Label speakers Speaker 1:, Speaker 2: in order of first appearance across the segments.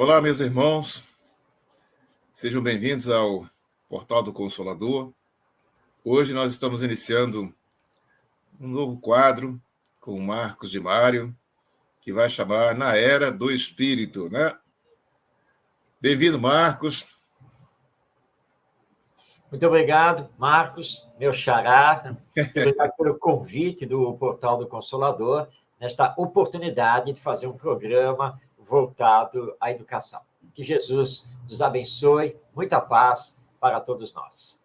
Speaker 1: Olá, meus irmãos, sejam bem-vindos ao Portal do Consolador. Hoje nós estamos iniciando um novo quadro com o Marcos de Mário, que vai chamar Na Era do Espírito, né? Bem-vindo, Marcos.
Speaker 2: Muito obrigado, Marcos, meu xará. Muito obrigado pelo convite do Portal do Consolador, nesta oportunidade de fazer um programa voltado à educação. Que Jesus nos abençoe, muita paz para todos nós.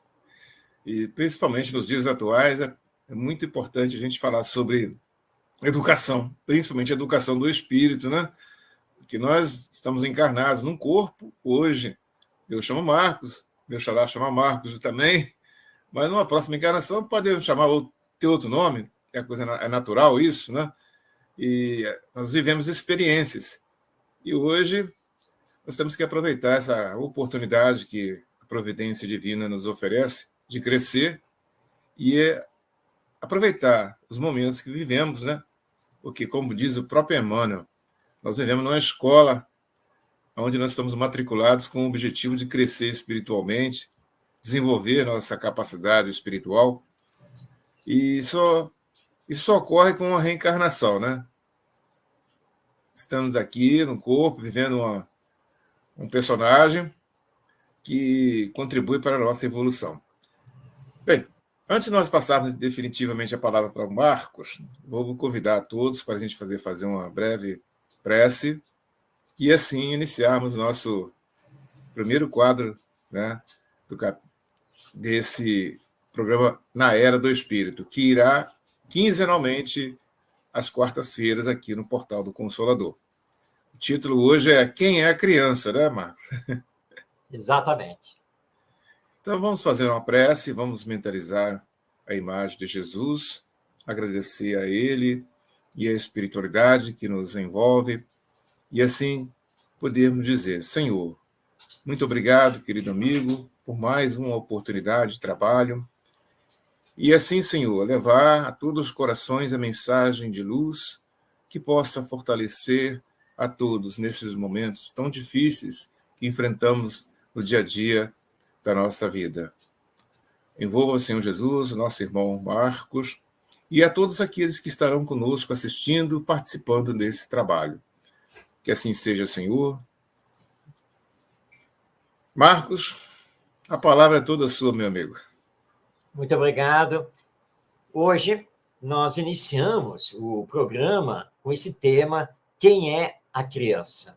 Speaker 1: E principalmente nos dias atuais, é muito importante a gente falar sobre educação, principalmente a educação do espírito, né? Porque nós estamos encarnados num corpo hoje. Eu chamo Marcos, meu xará chama Marcos também, mas numa próxima encarnação podemos chamar ter outro nome, é natural isso, né? E nós vivemos experiências. E hoje nós temos que aproveitar essa oportunidade que a providência divina nos oferece de crescer e aproveitar os momentos que vivemos, né? Porque, como diz o próprio Emmanuel, nós vivemos numa escola onde nós estamos matriculados com o objetivo de crescer espiritualmente, desenvolver nossa capacidade espiritual, e isso só ocorre com a reencarnação, né? Estamos aqui no corpo, vivendo um personagem que contribui para a nossa evolução. Bem, antes de nós passarmos definitivamente a palavra para o Marcos, vou convidar a todos para a gente fazer uma breve prece e assim iniciarmos o nosso primeiro quadro, né, desse programa Na Era do Espírito, que irá quinzenalmente às quartas-feiras aqui no Portal do Consolador. O título hoje é Quem é a Criança, né, Marcos?
Speaker 2: Exatamente.
Speaker 1: Então vamos fazer uma prece, vamos mentalizar a imagem de Jesus, agradecer a Ele e a espiritualidade que nos envolve, e assim podermos dizer: Senhor, muito obrigado, querido amigo, por mais uma oportunidade de trabalho. E assim, Senhor, levar a todos os corações a mensagem de luz que possa fortalecer a todos nesses momentos tão difíceis que enfrentamos no dia a dia da nossa vida. Envolva, Senhor Jesus, nosso irmão Marcos, e a todos aqueles que estarão conosco assistindo, participando desse trabalho. Que assim seja, Senhor. Marcos, a palavra é toda sua, meu amigo.
Speaker 2: Muito obrigado. Hoje nós iniciamos o programa com esse tema, Quem é a criança?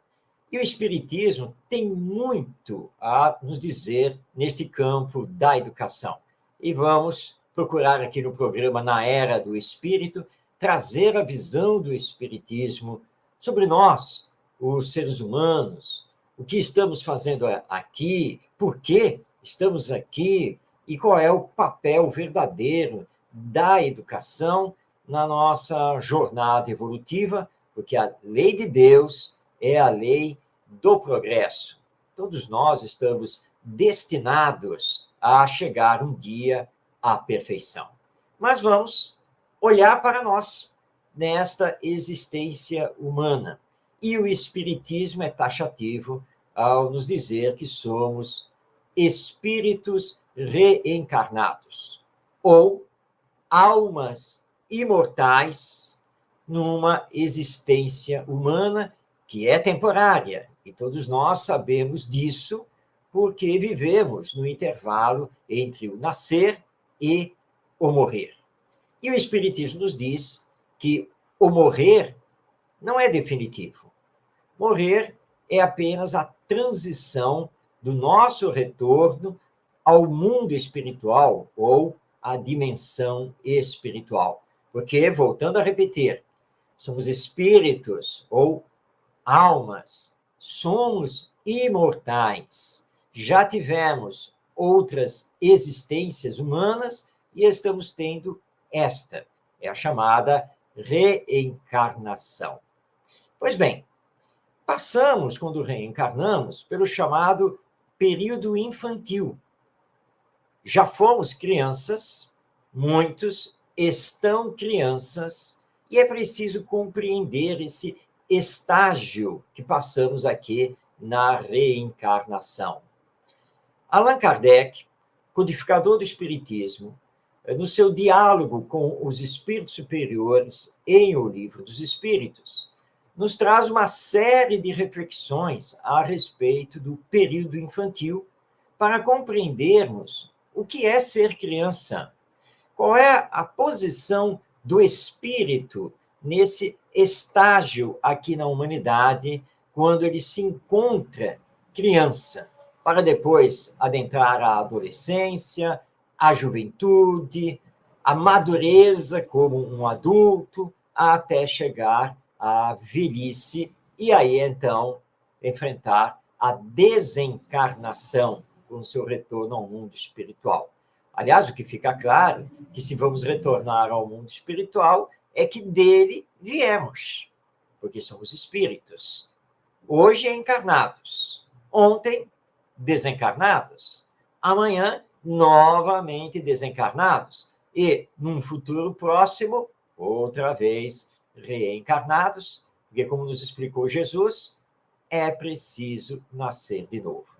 Speaker 2: E o Espiritismo tem muito a nos dizer neste campo da educação. E vamos procurar aqui no programa Na Era do Espírito trazer a visão do Espiritismo sobre nós, os seres humanos, o que estamos fazendo aqui, por que estamos aqui e qual é o papel verdadeiro da educação na nossa jornada evolutiva, porque a lei de Deus é a lei do progresso. Todos nós estamos destinados a chegar um dia à perfeição. Mas vamos olhar para nós nesta existência humana. E o Espiritismo é taxativo ao nos dizer que somos espíritos reencarnados, ou almas imortais numa existência humana que é temporária. E todos nós sabemos disso porque vivemos no intervalo entre o nascer e o morrer. E o Espiritismo nos diz que o morrer não é definitivo. Morrer é apenas a transição do nosso retorno ao mundo espiritual ou à dimensão espiritual. Porque, voltando a repetir, somos espíritos ou almas, somos imortais. Já tivemos outras existências humanas e estamos tendo esta, é a chamada reencarnação. Pois bem, passamos, quando reencarnamos, pelo chamado período infantil. Já fomos crianças, muitos estão crianças, e é preciso compreender esse estágio que passamos aqui na reencarnação. Allan Kardec, codificador do Espiritismo, no seu diálogo com os espíritos superiores em O Livro dos Espíritos, nos traz uma série de reflexões a respeito do período infantil para compreendermos o que é ser criança, qual é a posição do espírito nesse estágio aqui na humanidade, quando ele se encontra criança, para depois adentrar a adolescência, a juventude, a madureza como um adulto, até chegar à velhice, e aí, então, enfrentar a desencarnação com o seu retorno ao mundo espiritual. Aliás, o que fica claro é que se vamos retornar ao mundo espiritual, é que dele viemos, porque somos espíritos. Hoje encarnados, ontem desencarnados, amanhã novamente desencarnados e, num futuro próximo, outra vez reencarnados, porque, como nos explicou Jesus, é preciso nascer de novo.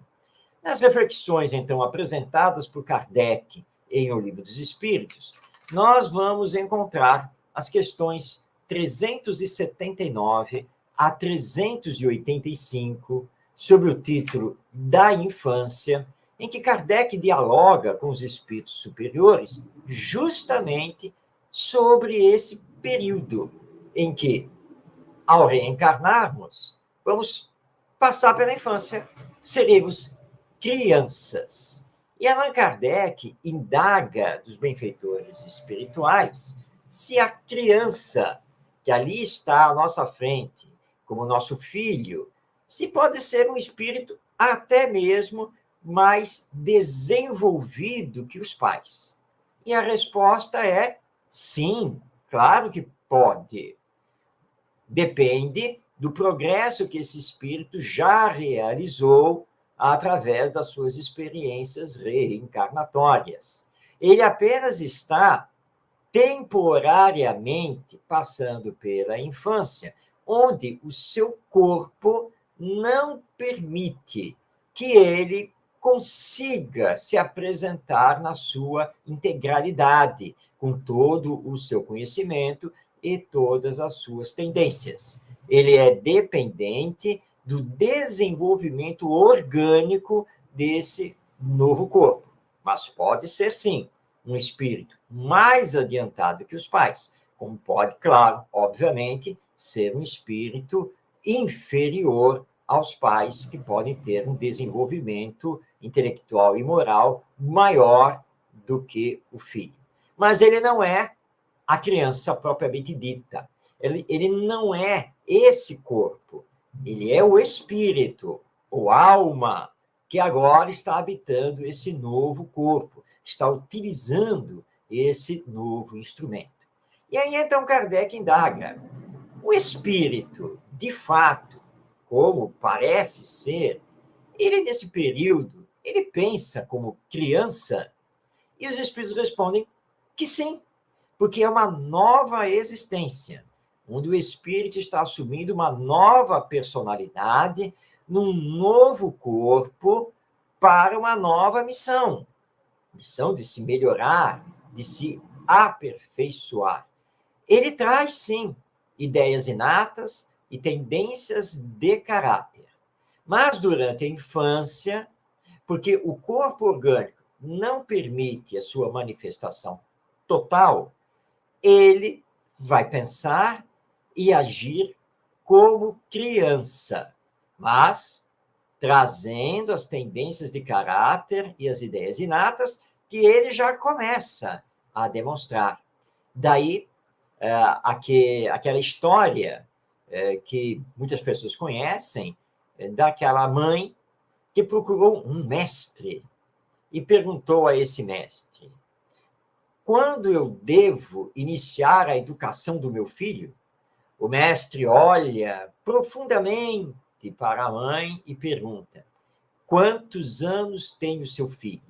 Speaker 2: Nas reflexões, então, apresentadas por Kardec em O Livro dos Espíritos, nós vamos encontrar as questões 379 a 385, sobre o título da infância, em que Kardec dialoga com os espíritos superiores justamente sobre esse período em que, ao reencarnarmos, vamos passar pela infância, seremos crianças. E Allan Kardec indaga dos benfeitores espirituais se a criança que ali está à nossa frente, como nosso filho, se pode ser um espírito até mesmo mais desenvolvido que os pais. E a resposta é sim, claro que pode. Depende do progresso que esse espírito já realizou através das suas experiências reencarnatórias. Ele apenas está temporariamente passando pela infância, onde o seu corpo não permite que ele consiga se apresentar na sua integralidade, com todo o seu conhecimento e todas as suas tendências. Ele é dependente do desenvolvimento orgânico desse novo corpo, mas pode ser, sim, um espírito mais adiantado que os pais, como pode, claro, obviamente, ser um espírito inferior aos pais, que podem ter um desenvolvimento intelectual e moral maior do que o filho. Mas ele não é a criança propriamente dita. Ele não é esse corpo. Ele é o espírito, ou alma, que agora está habitando esse novo corpo, está utilizando esse novo instrumento. E aí, então, Kardec indaga: o espírito, de fato, como parece ser, ele, nesse período, ele pensa como criança? E os espíritos respondem que sim, porque é uma nova existência, onde o espírito está assumindo uma nova personalidade, num novo corpo, para uma nova missão. Missão de se melhorar, de se aperfeiçoar. Ele traz, sim, ideias inatas e tendências de caráter. Mas durante a infância, porque o corpo orgânico não permite a sua manifestação total, ele vai pensar e agir como criança, mas trazendo as tendências de caráter e as ideias inatas que ele já começa a demonstrar. Daí, aquela história que muitas pessoas conhecem, daquela mãe que procurou um mestre e perguntou a esse mestre: quando eu devo iniciar a educação do meu filho? O mestre olha profundamente para a mãe e pergunta: quantos anos tem o seu filho?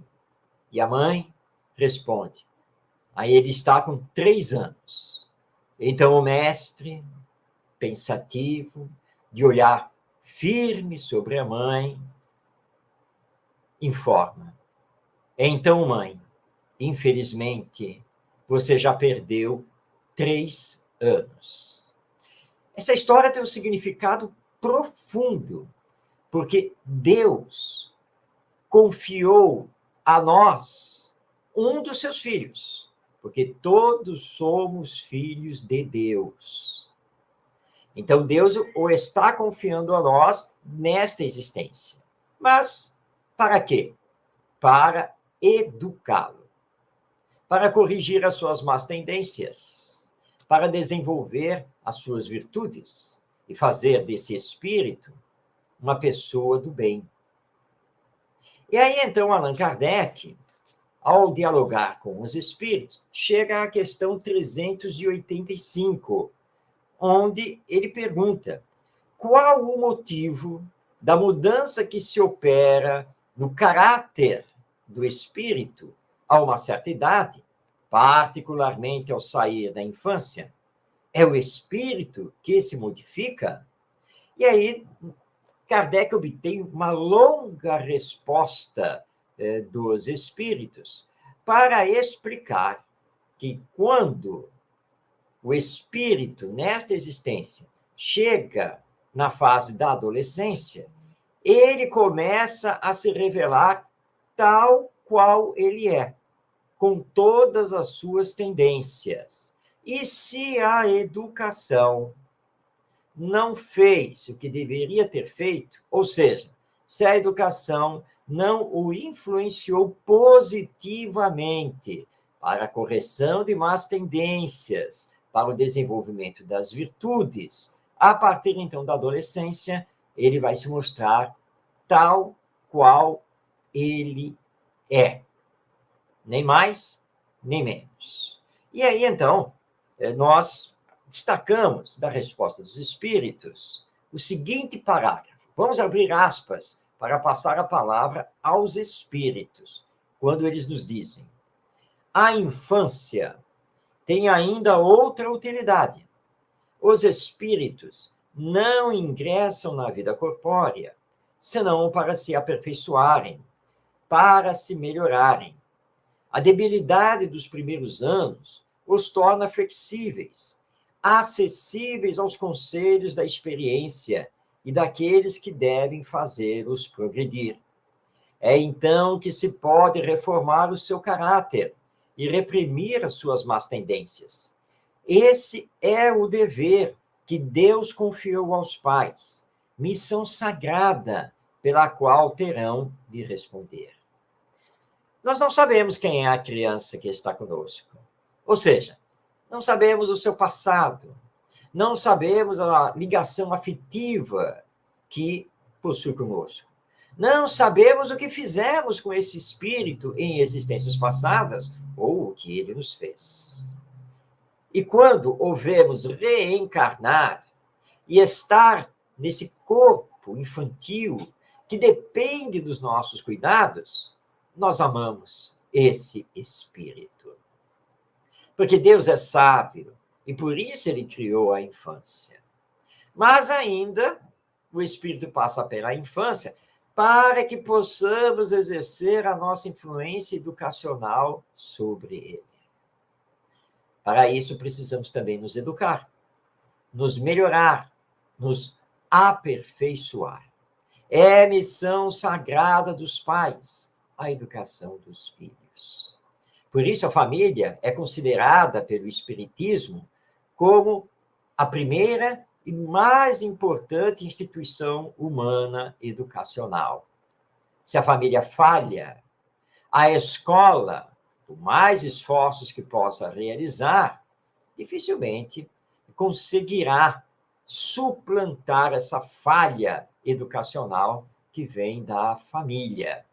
Speaker 2: E a mãe responde: aí ele está com 3 anos. Então o mestre, pensativo, de olhar firme sobre a mãe, informa. Então, mãe, infelizmente, você já perdeu 3 anos. Essa história tem um significado profundo, porque Deus confiou a nós um dos seus filhos, porque todos somos filhos de Deus. Então, Deus o está confiando a nós nesta existência. Mas, para quê? Para educá-lo, para corrigir as suas más tendências, para desenvolver as suas virtudes e fazer desse espírito uma pessoa do bem. E aí, então, Allan Kardec, ao dialogar com os espíritos, chega à questão 385, onde ele pergunta: qual o motivo da mudança que se opera no caráter do espírito a uma certa idade, particularmente ao sair da infância? É o espírito que se modifica? E aí, Kardec obtém uma longa resposta dos espíritos para explicar que quando o espírito, nesta existência, chega na fase da adolescência, ele começa a se revelar tal qual ele é, com todas as suas tendências. E se a educação não fez o que deveria ter feito, ou seja, se a educação não o influenciou positivamente para a correção de más tendências, para o desenvolvimento das virtudes, a partir então da adolescência, ele vai se mostrar tal qual ele é, nem mais, nem menos. E aí, então, nós destacamos da resposta dos espíritos o seguinte parágrafo. Vamos abrir aspas para passar a palavra aos espíritos, quando eles nos dizem: a infância tem ainda outra utilidade. Os espíritos não ingressam na vida corpórea, senão para se aperfeiçoarem, para se melhorarem. A debilidade dos primeiros anos os torna flexíveis, acessíveis aos conselhos da experiência e daqueles que devem fazê-los progredir. É então que se pode reformar o seu caráter e reprimir as suas más tendências. Esse é o dever que Deus confiou aos pais, missão sagrada pela qual terão de responder. Nós não sabemos quem é a criança que está conosco. Ou seja, não sabemos o seu passado, não sabemos a ligação afetiva que possui conosco. Não sabemos o que fizemos com esse espírito em existências passadas ou o que ele nos fez. E quando o vemos reencarnar e estar nesse corpo infantil que depende dos nossos cuidados, nós amamos esse espírito. Porque Deus é sábio e por isso ele criou a infância. Mas ainda o espírito passa pela infância para que possamos exercer a nossa influência educacional sobre ele. Para isso precisamos também nos educar, nos melhorar, nos aperfeiçoar. É missão sagrada dos pais a educação dos filhos. Por isso, a família é considerada pelo Espiritismo como a primeira e mais importante instituição humana educacional. Se a família falha, a escola, por mais esforços que possa realizar, dificilmente conseguirá suplantar essa falha educacional que vem da família.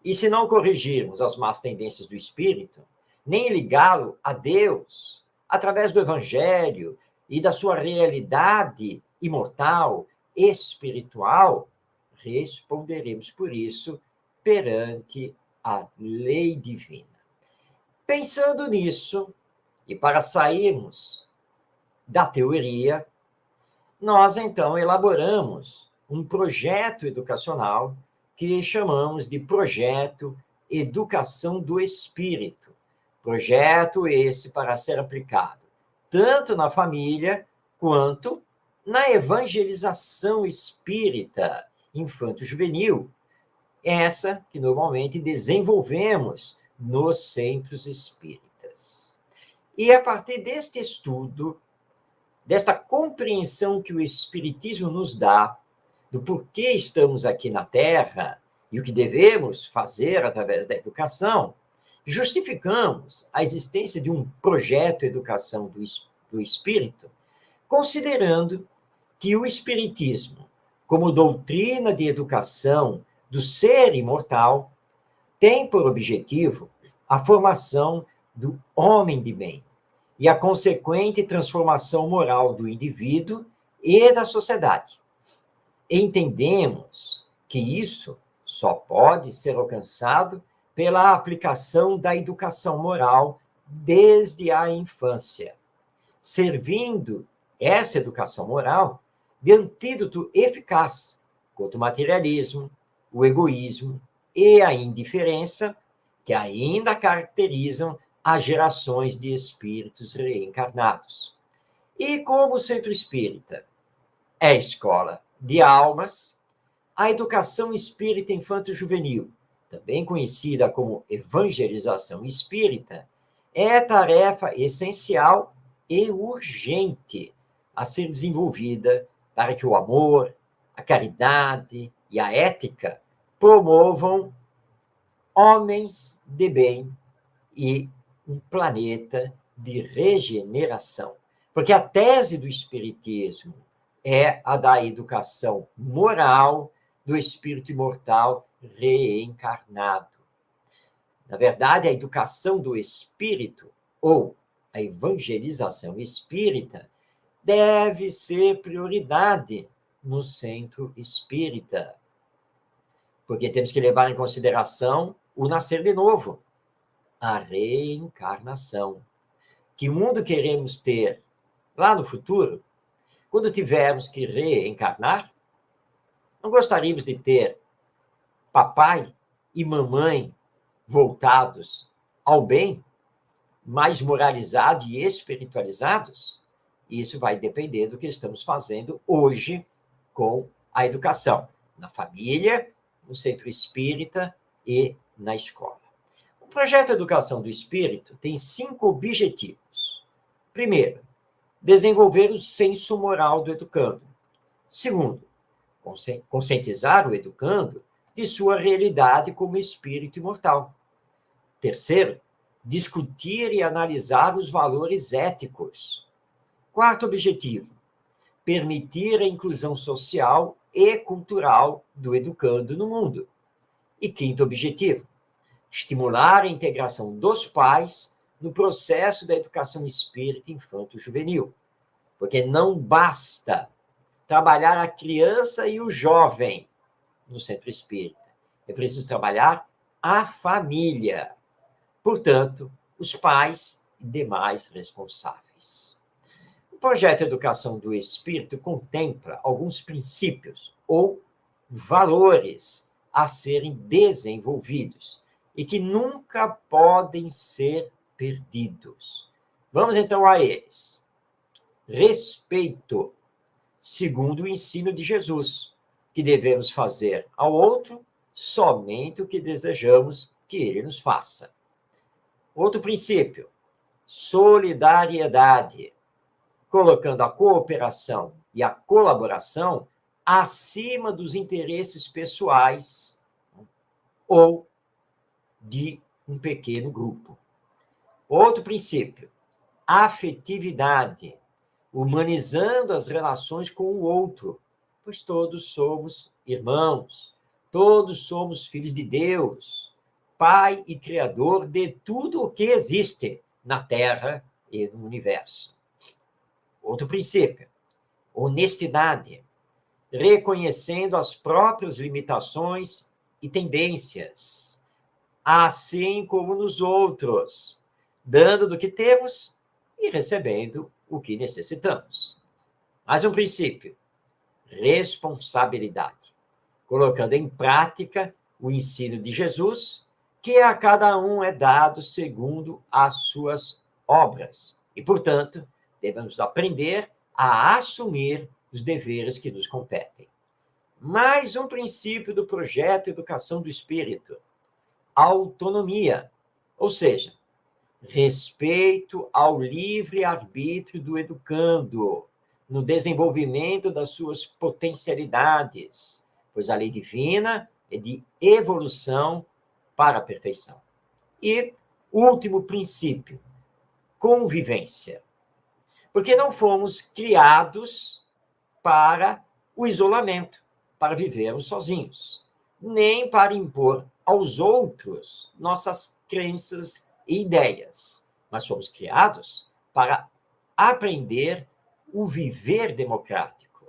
Speaker 2: E se não corrigirmos as más tendências do espírito, nem ligá-lo a Deus, através do Evangelho e da sua realidade imortal, espiritual, responderemos por isso perante a lei divina. Pensando nisso, e para sairmos da teoria, nós então elaboramos um projeto educacional que chamamos de Projeto Educação do Espírito. Projeto esse para ser aplicado tanto na família quanto na evangelização espírita infanto-juvenil, essa que normalmente desenvolvemos nos centros espíritas. E a partir deste estudo, desta compreensão que o Espiritismo nos dá, do porquê estamos aqui na Terra e o que devemos fazer através da educação, justificamos a existência de um projeto de educação do Espírito, considerando que o Espiritismo, como doutrina de educação do ser imortal, tem por objetivo a formação do homem de bem e a consequente transformação moral do indivíduo e da sociedade. Entendemos que isso só pode ser alcançado pela aplicação da educação moral desde a infância, servindo essa educação moral de antídoto eficaz contra o materialismo, o egoísmo e a indiferença que ainda caracterizam as gerações de espíritos reencarnados. E como o Centro Espírita é escola de almas, a educação espírita infanto-juvenil, também conhecida como evangelização espírita, é tarefa essencial e urgente a ser desenvolvida para que o amor, a caridade e a ética promovam homens de bem e um planeta de regeneração. Porque a tese do Espiritismo é a da educação moral do espírito imortal reencarnado. Na verdade, a educação do espírito, ou a evangelização espírita, deve ser prioridade no centro espírita. Porque temos que levar em consideração o nascer de novo, a reencarnação. Que mundo queremos ter lá no futuro, quando tivermos que reencarnar? Não gostaríamos de ter papai e mamãe voltados ao bem, mais moralizados e espiritualizados? Isso vai depender do que estamos fazendo hoje com a educação, na família, no centro espírita e na escola. O projeto Educação do Espírito tem 5 objetivos. Primeiro, desenvolver o senso moral do educando. Segundo, conscientizar o educando de sua realidade como espírito imortal. Terceiro, discutir e analisar os valores éticos. Quarto objetivo, permitir a inclusão social e cultural do educando no mundo. E quinto objetivo, estimular a integração dos pais no processo da educação espírita infanto-juvenil. Porque não basta trabalhar a criança e o jovem no centro espírita. É preciso trabalhar a família. Portanto, os pais e demais responsáveis. O projeto Educação do Espírito contempla alguns princípios ou valores a serem desenvolvidos e que nunca podem ser perdidos. Vamos então a eles. Respeito, segundo o ensino de Jesus, que devemos fazer ao outro somente o que desejamos que ele nos faça. Outro princípio, solidariedade, colocando a cooperação e a colaboração acima dos interesses pessoais ou de um pequeno grupo. Outro princípio, afetividade, humanizando as relações com o outro, pois todos somos irmãos, todos somos filhos de Deus, Pai e Criador de tudo o que existe na Terra e no universo. Outro princípio, honestidade, reconhecendo as próprias limitações e tendências, assim como nos outros, dando do que temos e recebendo o que necessitamos. Mais um princípio, responsabilidade, colocando em prática o ensino de Jesus, que a cada um é dado segundo as suas obras. E, portanto, devemos aprender a assumir os deveres que nos competem. Mais um princípio do projeto Educação do Espírito: autonomia, ou seja, respeito ao livre-arbítrio do educando, no desenvolvimento das suas potencialidades, pois a lei divina é de evolução para a perfeição. E último princípio, convivência. Porque não fomos criados para o isolamento, para vivermos sozinhos, nem para impor aos outros nossas crenças e ideias, mas somos criados para aprender o viver democrático,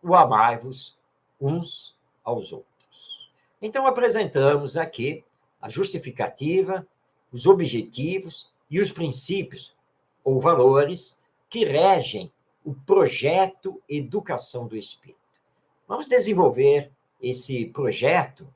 Speaker 2: o amar-vos uns aos outros. Então, apresentamos aqui a justificativa, os objetivos e os princípios ou valores que regem o projeto Educação do Espírito. Vamos desenvolver esse projeto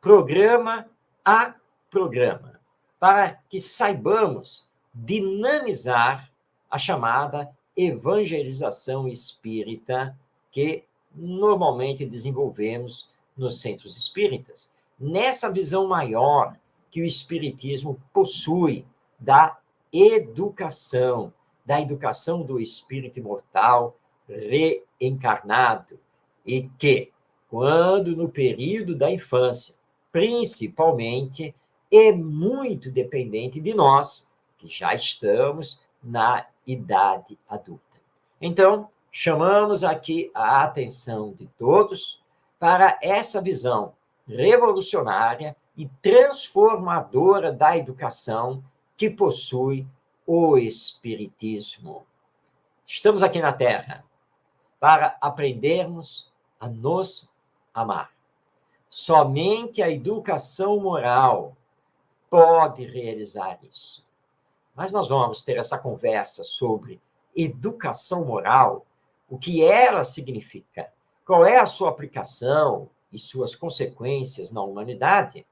Speaker 2: programa a programa, para que saibamos dinamizar a chamada evangelização espírita que normalmente desenvolvemos nos centros espíritas, nessa visão maior que o espiritismo possui da educação do espírito imortal reencarnado, e que, quando no período da infância, principalmente, é muito dependente de nós, que já estamos na idade adulta. Então, chamamos aqui a atenção de todos para essa visão revolucionária e transformadora da educação que possui o Espiritismo. Estamos aqui na Terra para aprendermos a nos amar. Somente a educação moral pode realizar isso. Mas nós vamos ter essa conversa sobre educação moral, o que ela significa, qual é a sua aplicação e suas consequências na humanidade.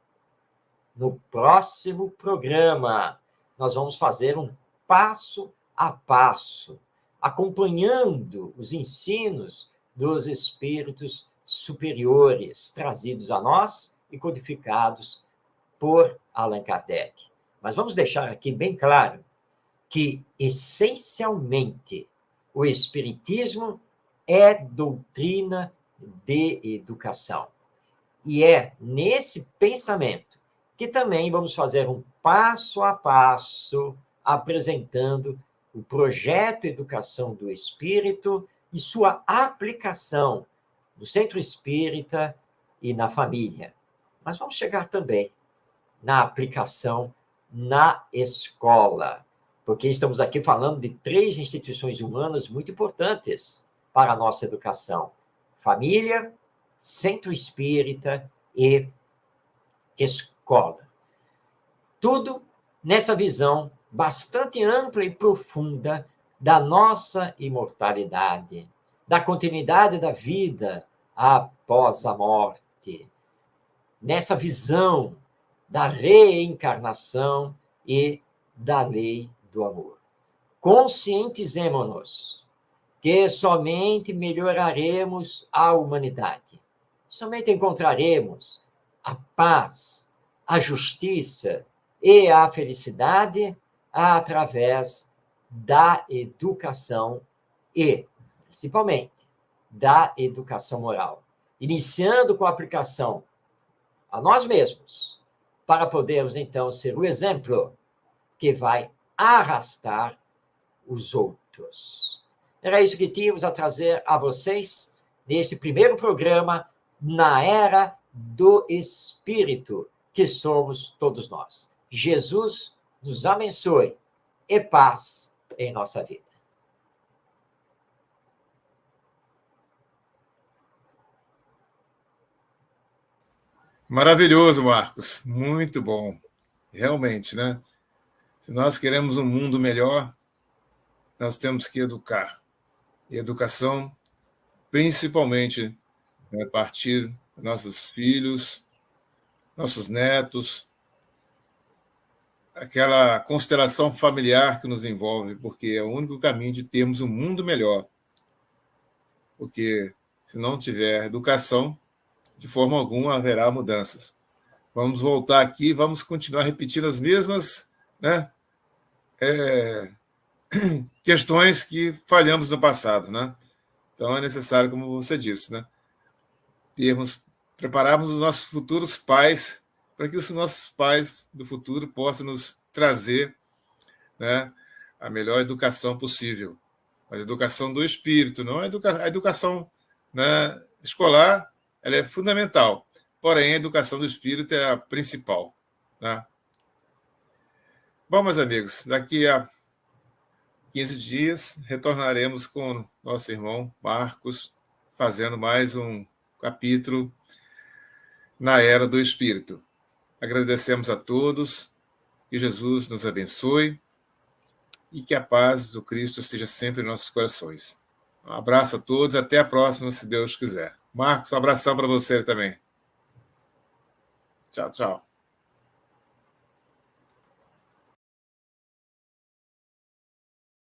Speaker 2: No próximo programa, nós vamos fazer um passo a passo, acompanhando os ensinos dos espíritos superiores trazidos a nós e codificados por Allan Kardec. Mas vamos deixar aqui bem claro que, essencialmente, o Espiritismo é doutrina de educação. E é nesse pensamento que também vamos fazer um passo a passo apresentando o projeto Educação do Espírito e sua aplicação no centro espírita e na família. Mas vamos chegar também na aplicação na escola, porque estamos aqui falando de 3 instituições humanas muito importantes para a nossa educação: família, centro espírita e escola. Tudo nessa visão bastante ampla e profunda da nossa imortalidade, da continuidade da vida após a morte, nessa visão da reencarnação e da lei do amor. Conscientizemo-nos que somente melhoraremos a humanidade, somente encontraremos a paz, a justiça e a felicidade através da educação e, principalmente, da educação moral, iniciando com a aplicação a nós mesmos, para podermos, então, ser o exemplo que vai arrastar os outros. Era isso que tínhamos a trazer a vocês neste primeiro programa na Era do Espírito, que somos todos nós. Jesus nos abençoe e paz em nossa vida.
Speaker 1: Maravilhoso, Marcos. Muito bom. Realmente, né? Se nós queremos um mundo melhor, nós temos que educar. E educação principalmente, né, a partir dos nossos filhos, nossos netos, aquela constelação familiar que nos envolve, porque é o único caminho de termos um mundo melhor. Porque se não tiver educação, de forma alguma haverá mudanças. Vamos voltar aqui, vamos continuar repetindo as mesmas, né, questões que falhamos no passado, né? Então é necessário, como você disse, né, prepararmos os nossos futuros pais para que os nossos pais do futuro possam nos trazer, né, a melhor educação possível. Mas a educação do espírito, não a educação, né, escolar, ela é fundamental. Porém, a educação do espírito é a principal, né? Bom, meus amigos, daqui a 15 dias retornaremos com nosso irmão Marcos, fazendo mais um capítulo na Era do Espírito. Agradecemos a todos, que Jesus nos abençoe e que a paz do Cristo esteja sempre em nossos corações. Um abraço a todos, até a próxima, se Deus quiser. Marcos, um abração para você também. Tchau, tchau.